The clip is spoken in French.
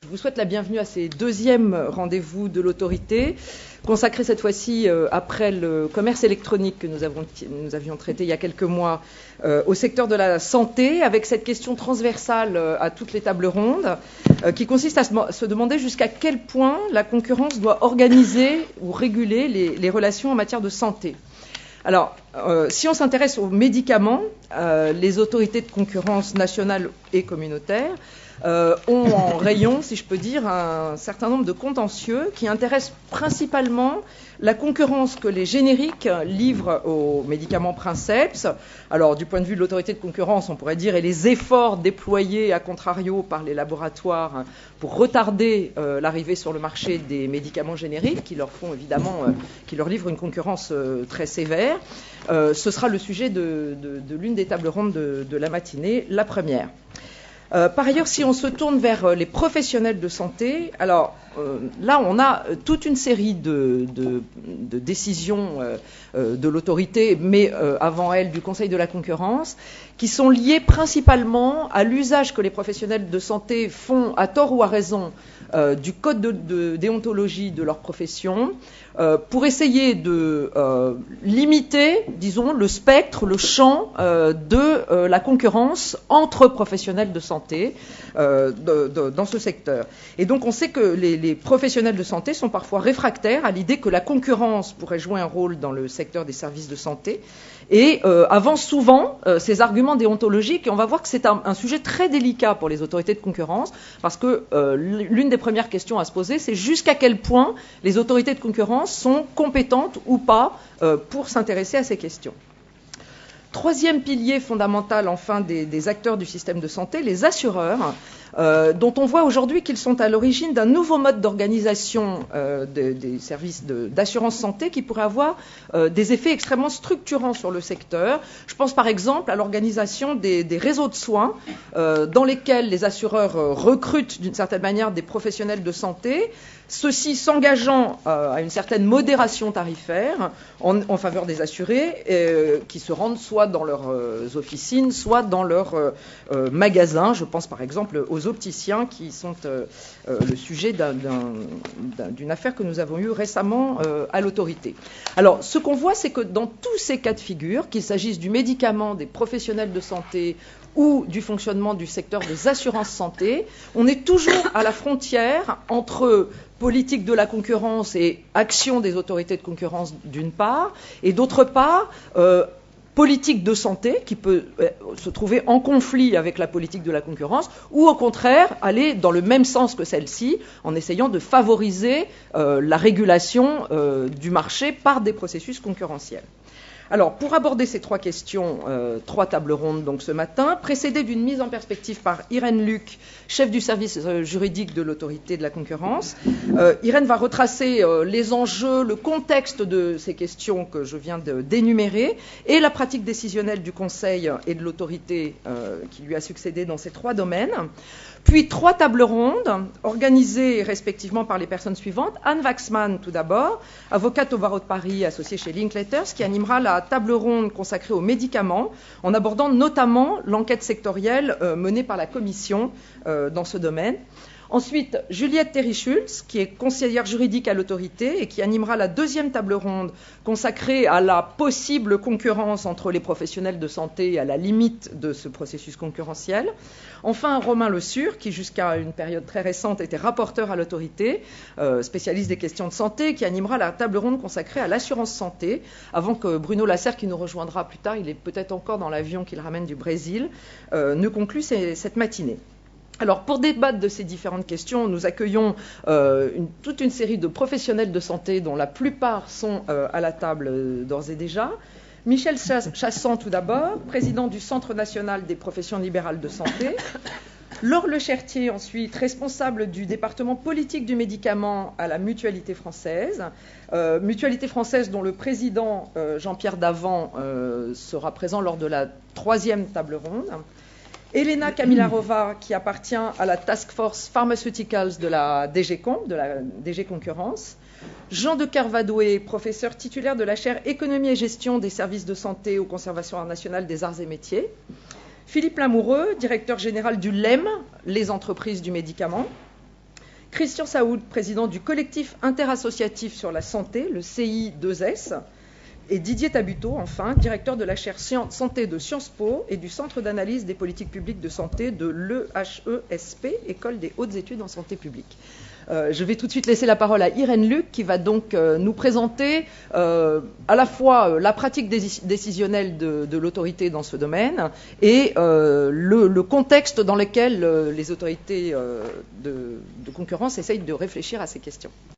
Je vous souhaite la bienvenue à ces deuxièmes rendez-vous de l'autorité, consacrés cette fois-ci, après le commerce électronique que nous avions traité il y a quelques mois, au secteur de la santé, avec cette question transversale à toutes les tables rondes, qui consiste à se demander jusqu'à quel point la concurrence doit organiser ou réguler les relations en matière de santé. Alors, si on s'intéresse aux médicaments, les autorités de concurrence nationales et communautaires ont en rayon, si je peux dire, un certain nombre de contentieux qui intéressent principalement la concurrence que les génériques livrent aux médicaments princeps. Alors, du point de vue de l'autorité de concurrence, on pourrait dire, et les efforts déployés à contrario par les laboratoires pour retarder l'arrivée sur le marché des médicaments génériques qui leur font évidemment, qui leur livrent une concurrence très sévère. Ce sera le sujet de l'une des tables rondes de la matinée, la première. Par ailleurs, si on se tourne vers les professionnels de santé, alors là, on a toute une série de décisions de l'autorité, mais avant elle, du Conseil de la concurrence, qui sont liées principalement à l'usage que les professionnels de santé font, à tort ou à raison, du code de déontologie de leur profession, pour essayer de limiter, disons, le spectre, le champ de la concurrence entre professionnels de santé dans ce secteur. Et donc on sait que les professionnels de santé sont parfois réfractaires à l'idée que la concurrence pourrait jouer un rôle dans le secteur des services de santé et avancent souvent ces arguments déontologiques. Et on va voir que c'est un sujet très délicat pour les autorités de concurrence parce que l'une des premières questions à se poser, c'est jusqu'à quel point les autorités de concurrence sont compétentes ou pas pour s'intéresser à ces questions. Troisième pilier fondamental, enfin, des acteurs du système de santé, les assureurs, dont on voit aujourd'hui qu'ils sont à l'origine d'un nouveau mode d'organisation des services d'assurance santé qui pourrait avoir des effets extrêmement structurants sur le secteur. Je pense par exemple à l'organisation des réseaux de soins dans lesquels les assureurs recrutent d'une certaine manière des professionnels de santé, ceux-ci s'engageant à une certaine modération tarifaire en faveur des assurés qui se rendent soit dans leurs officines, soit dans leurs magasins. Je pense par exemple aux opticiens qui sont le sujet d'une affaire que nous avons eue récemment à l'autorité. Alors, ce qu'on voit, c'est que dans tous ces cas de figure, qu'il s'agisse du médicament, des professionnels de santé ou du fonctionnement du secteur des assurances santé, on est toujours à la frontière entre politique de la concurrence et action des autorités de concurrence d'une part, et d'autre part, politique de santé qui peut se trouver en conflit avec la politique de la concurrence ou au contraire aller dans le même sens que celle-ci en essayant de favoriser la régulation du marché par des processus concurrentiels. Alors, pour aborder ces trois questions, trois tables rondes donc ce matin, précédées d'une mise en perspective par Irène Luc, chef du service juridique de l'autorité de la concurrence. Irène va retracer les enjeux, le contexte de ces questions que je viens d'énumérer et la pratique décisionnelle du Conseil et de l'autorité qui lui a succédé dans ces trois domaines. Puis trois tables rondes organisées respectivement par les personnes suivantes. Anne Waxman, tout d'abord, avocate au barreau de Paris, associée chez Linklaters, qui animera la table ronde consacrée aux médicaments, en abordant notamment l'enquête sectorielle menée par la Commission dans ce domaine. Ensuite, Juliette Terry-Schulz, qui est conseillère juridique à l'autorité et qui animera la deuxième table ronde consacrée à la possible concurrence entre les professionnels de santé et à la limite de ce processus concurrentiel. Enfin, Romain Le Sur, qui jusqu'à une période très récente était rapporteur à l'autorité, spécialiste des questions de santé, qui animera la table ronde consacrée à l'assurance santé, avant que Bruno Lasserre, qui nous rejoindra plus tard, il est peut-être encore dans l'avion qu'il ramène du Brésil, ne conclue cette matinée. Alors, pour débattre de ces différentes questions, nous accueillons toute une série de professionnels de santé dont la plupart sont à la table d'ores et déjà. Michel Chassan, tout d'abord, président du Centre national des professions libérales de santé. Laure Lechertier, ensuite, responsable du département politique du médicament à la Mutualité française. Mutualité française dont le président Jean-Pierre Davant sera présent lors de la troisième table ronde. Elena Kamilarova, qui appartient à la Task Force Pharmaceuticals de la DG Comp, de la DG Concurrence. Jean de Kervadoué, professeur titulaire de la chaire Économie et gestion des services de santé au Conservatoire national des arts et métiers. Philippe Lamoureux, directeur général du LEM, les entreprises du médicament. Christian Saoud, président du collectif interassociatif sur la santé, le CI2S, et Didier Tabuteau, enfin, directeur de la chaire santé de Sciences Po et du Centre d'analyse des politiques publiques de santé de l'EHESP, École des hautes études en santé publique. Je vais tout de suite laisser la parole à Irène Luc, qui va donc nous présenter à la fois la pratique décisionnelle de l'autorité dans ce domaine et le contexte dans lequel les autorités de concurrence essayent de réfléchir à ces questions.